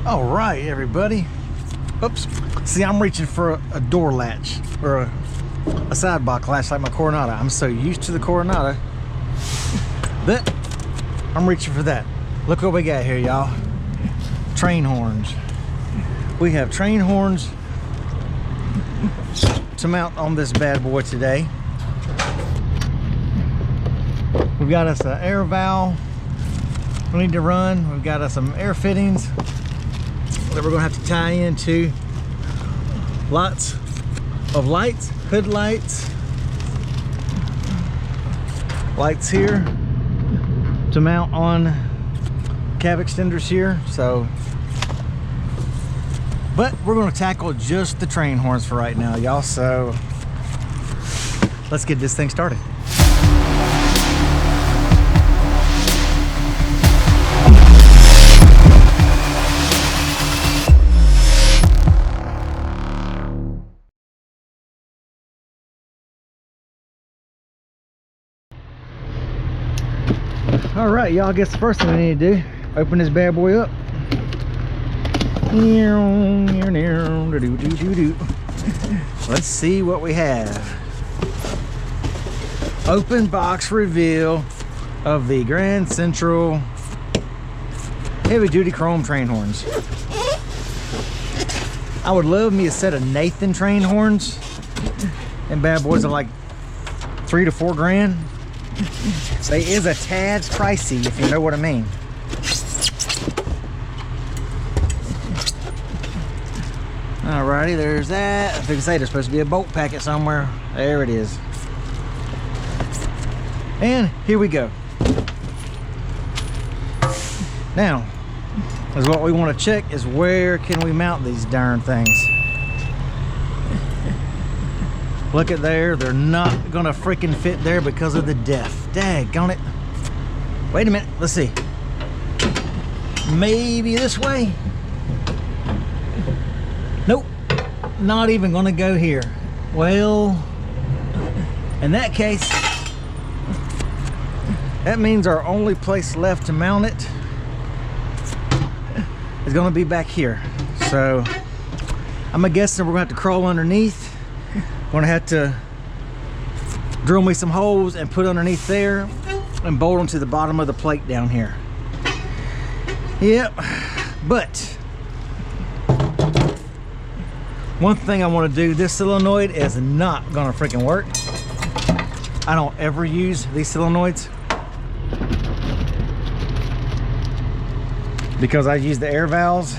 All right, everybody. Oops. See, I'm reaching for a door latch or a side block latch like my Coronado. I'm so used to the Coronado that I'm reaching for that. Look what we got here, y'all. Train horns. We have train horns to mount on this bad boy today. We've got us an air valve we need to run. We've got us some air fittings that we're gonna have to tie into lots of lights, hood lights, lights here to mount on cab extenders here. So, but we're gonna tackle just the train horns for right now, y'all. So let's get this thing started. All right, y'all, I guess the first thing we need to do, open this bad boy up. Let's see what we have. Open box reveal of the Grand Central heavy duty chrome train horns. I would love me a set of Nathan train horns, and bad boys are like $3 to $4 grand. They is a tad pricey, if you know what I mean. Alrighty, there's that. I was gonna say there's supposed to be a bolt packet somewhere. There it is. And here we go. Now, is what we want to check is where can we mount these darn things. Look at there, they're not gonna freaking fit there because of the depth. Daggone it. Wait a minute, let's see. Maybe this way? Nope, not even gonna go here. Well, in that case, that means our only place left to mount it is gonna be back here. So, I'm guessing we're gonna have to crawl underneath. Gonna have to drill me some holes and put underneath there and bolt them to the bottom of the plate down here. Yep, but one thing I want to do, this solenoid is not gonna freaking work. I don't ever use these solenoids because I use the air valves.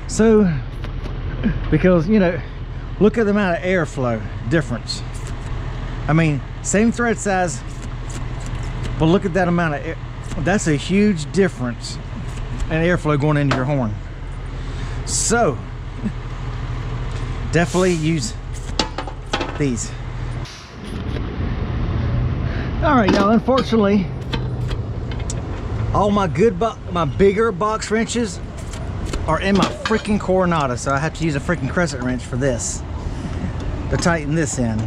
So, because, you know, look at the amount of airflow difference. I mean, same thread size, but look at that amount of air. That's a huge difference in airflow going into your horn. So, definitely use these. All right, y'all, unfortunately, all my bigger box wrenches are in my freaking Coronado, so I have to use a freaking crescent wrench for this to tighten this in.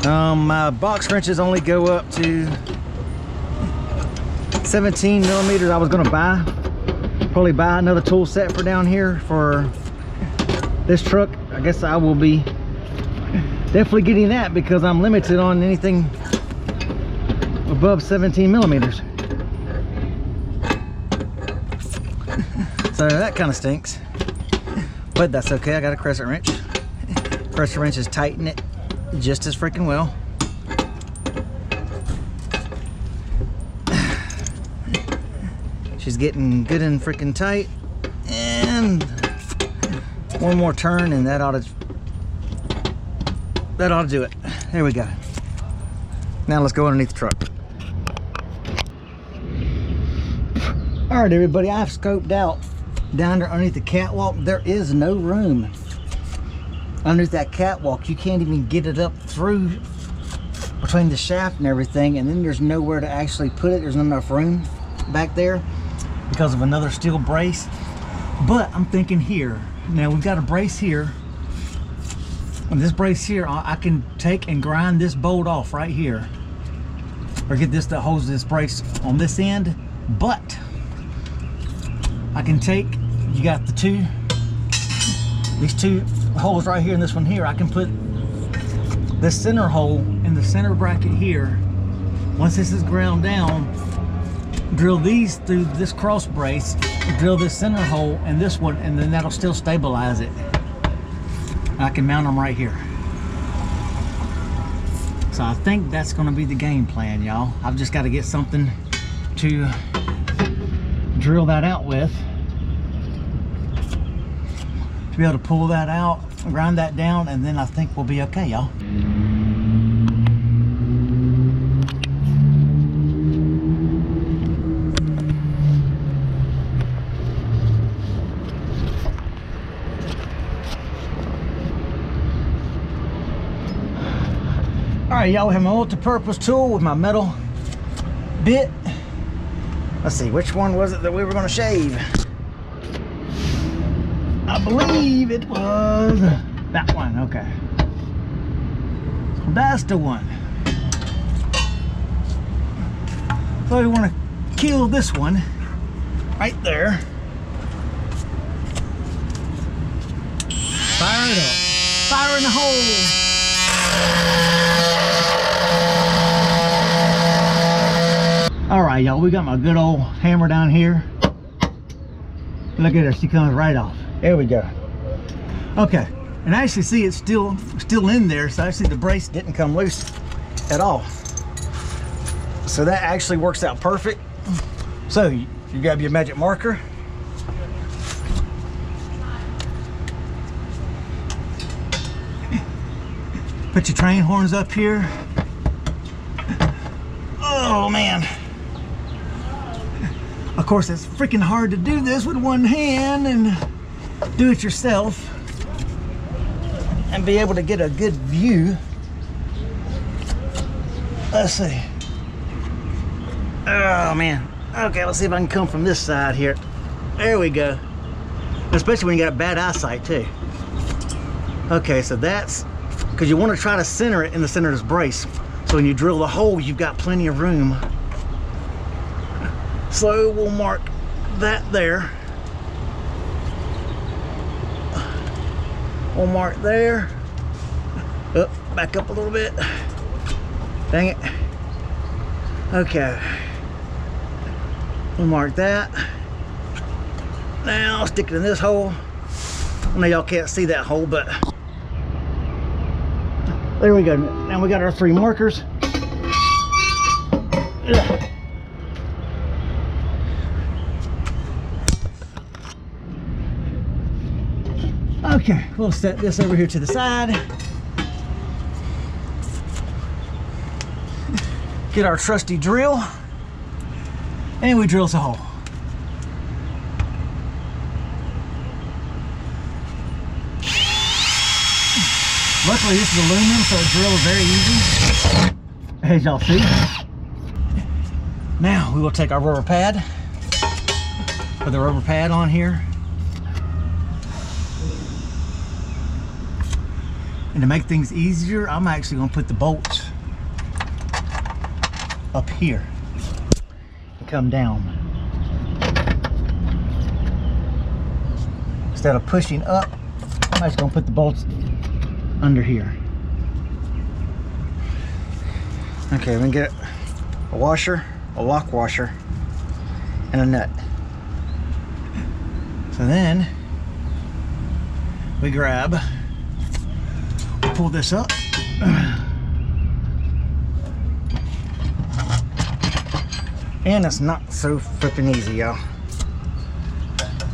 My box wrenches only go up to 17 millimeters. I was gonna probably buy another tool set for down here for this truck. I guess I will be definitely getting that because I'm limited on anything above 17 millimeters. So that kind of stinks, but that's okay. I got a crescent wrench. Crescent wrenches tighten it just as freaking well. She's getting good and freaking tight, and one more turn and that ought to do it. There we go. Now let's go underneath the truck. All right, everybody, I've scoped out down there underneath the catwalk. There is no room underneath that catwalk. You can't even get it up through between the shaft and everything, and then there's nowhere to actually put it. There's not enough room back there because of another steel brace. But I'm thinking here, now we've got a brace here, and this brace here, I can take and grind this bolt off right here. or get this that holds this brace on this end, but I can take, you got these two holes right here and this one here. I can put this center hole in the center bracket here. Once this is ground down, drill these through this cross brace, drill this center hole and this one, and then that'll still stabilize it. I can mount them right here. So I think that's going to be the game plan, y'all. I've just got to get something to drill that out with, to be able to pull that out, grind that down, and then I think we'll be okay, y'all. All right, y'all, we have my multi-purpose tool with my metal bit. Let's see, which one was it that we were going to shave? I believe it was that one. Okay, so that's the one. So we want to kill this one right there. Fire it up. Fire in the hole. All right, y'all, we got my good old hammer down here. Look at her, she comes right off. There we go. Okay, and I actually see it's still in there, so actually the brace didn't come loose at all. So that actually works out perfect. So you grab your magic marker. Put your train horns up here. Oh man. Of course, it's freaking hard to do this with one hand and do it yourself and be able to get a good view. Let's see. Oh man. Okay, let's see if I can come from this side here. There we go. Especially when you got bad eyesight too. Okay, so that's because you want to try to center it in the center of this brace. So when you drill the hole, you've got plenty of room. So we'll mark that there. We'll mark there. Oh, back up a little bit. Dang it. Okay. We'll mark that. Now I'll stick it in this hole. I know y'all can't see that hole, but there we go. Now we got our 3 markers. Ugh. Okay, we'll set this over here to the side. Get our trusty drill, and we drill us a hole. Luckily this is aluminum, so the drill is very easy, as y'all see. Now we will take our rubber pad, put the rubber pad on here. And to make things easier, I'm actually going to put the bolts up here and come down. Instead of pushing up, I'm actually going to put the bolts under here. Okay, we can get a washer, a lock washer, and a nut. So then we grab, pull this up, and it's not so flipping easy, y'all.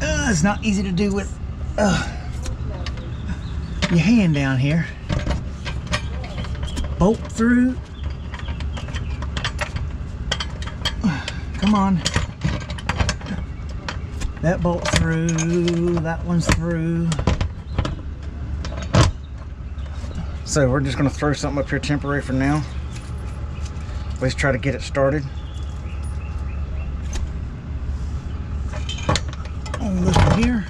It's not easy to do with your hand down here. Bolt through. Come on. That bolt through, that one's through. So we're just going to throw something up here temporary for now. Let's try to get it started. On this one here.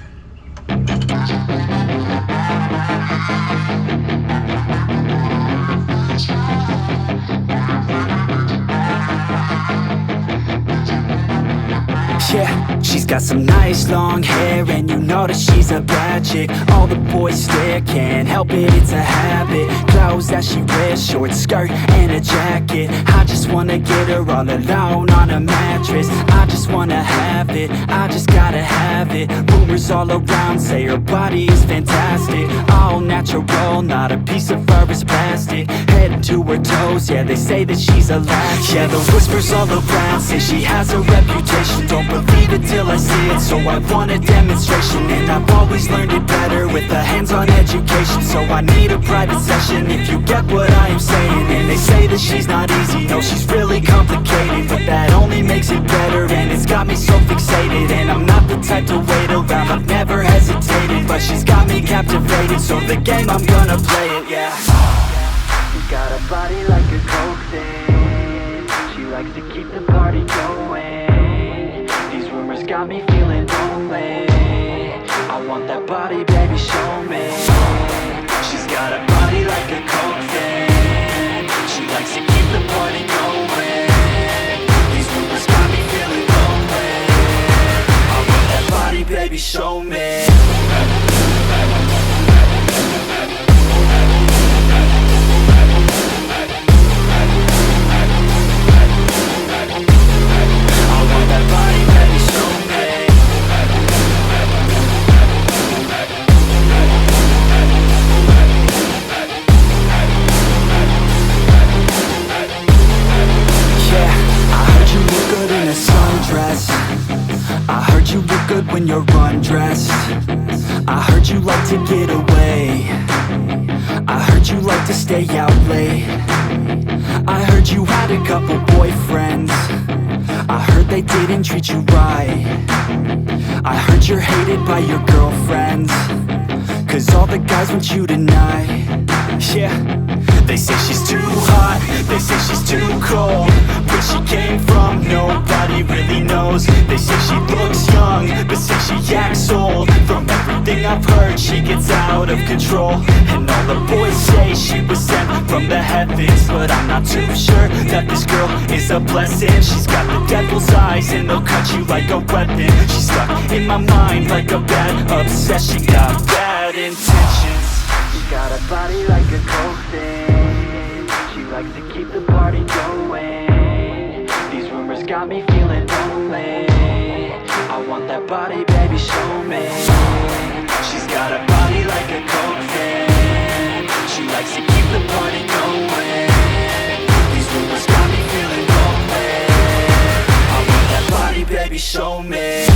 Yeah, she's got some nice long hair, and you know that she's a bad chick. All the boys stare, can't help it, it's a habit. Clothes that she wears, short skirt and a jacket. I just wanna get her all alone on a mattress. I just wanna have it, I just gotta have it. Rumors all around say her body is fantastic. All natural, not a piece of fur is plastic. Head to her toes, yeah, they say that she's a latch. Yeah, the whispers all around say she has a reputation. Don't believe it till I see it, so I want a demonstration. And I've always learned it better with a hands-on education. So I need a private session if you get what I am saying. And they say that she's not easy, no, she's really complicated, but that only makes it better, and it's got me so fixated. And I'm not the type to wait around, I've never hesitated, but she's got me captivated, so the game, I'm gonna play it, yeah. She got a body like a coke thing, she likes to keep the party going. These rumors got me feeling lonely, I want that body, baby, show me. She's got a body like a coke thing, she likes to keep the party going. These rumors got me feeling lonely, I want that body, baby, show me. I heard you look good when you're undressed. I heard you like to get away. I heard you like to stay out late. I heard you had a couple boyfriends. I heard they didn't treat you right. I heard you're hated by your girlfriends, cause all the guys want you tonight. Yeah, they say she's too hot, they say she's too cold. Where she came from, nobody really knows. They say she looks young, but say she acts old. From everything I've heard, she gets out of control. And all the boys say she was sent from the heavens, but I'm not too sure that this girl is a blessing. She's got the devil's eyes and they'll cut you like a weapon. She's stuck in my mind like a bad obsession. Got bad intentions. She got a body like a coke thing, she likes to keep the party going. These rumors got me feeling lonely, I want that body, baby, show me. She's got a body like a coke thing, she likes to keep the party going. These rumors got me feeling lonely, I want that body, baby, show me.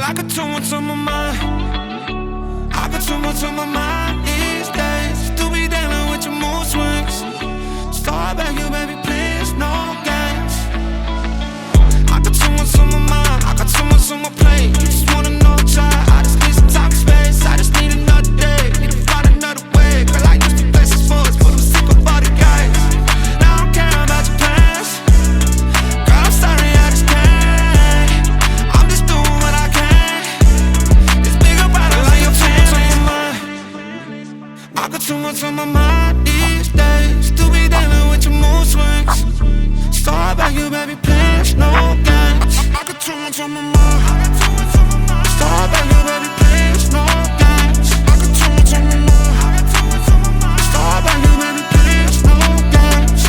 I got too much on my mind. I got too much on my mind these days. To be dealing with your mood swings. Start back, you baby, please, no games. I got too much on my mind. I got too much on my plate. You just wanna know, child. I just need some time and space. I just need another day. Need to find another way. Girl, I used to play some sports, but I'm sick of all the guys. Now I don't care about your plans. Girl, I'm sorry, I just can't. I'm just doing what I can. It's bigger battles like your plans on your mind. I got too much on my mind these days. To be dealing with your mood swings. Start back, you baby, please, no games. I got too much on my mind. Start back, you baby, please, no games. I got too much on my mind. Start back, you baby, please, no games.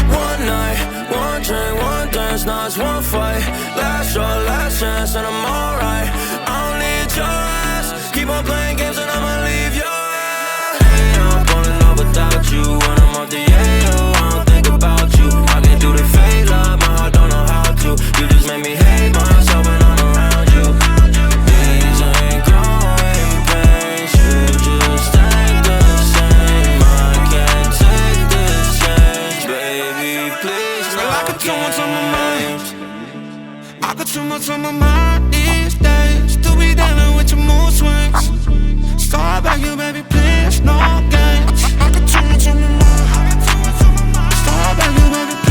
One night, one drink, one dance. chance, now it's one fight. Last shot, last chance, and I'm alright. I don't need your ass. Keep on playing games and I'ma leave your ass. Hey, I'm pulling up without you. When I'm off the AO, I don't think about you. I can do the fade love, my heart don't know how to. You just make me hate myself when I'm around you. These ain't growing pains, you just ain't the same. I can't take this change, baby, please. Girl, I got too much on my mind. I got too much on my mind these days. To be dealing with your mood swings. Sorry about you, baby, please, no games. I got too much on my mind. Sorry about you, baby.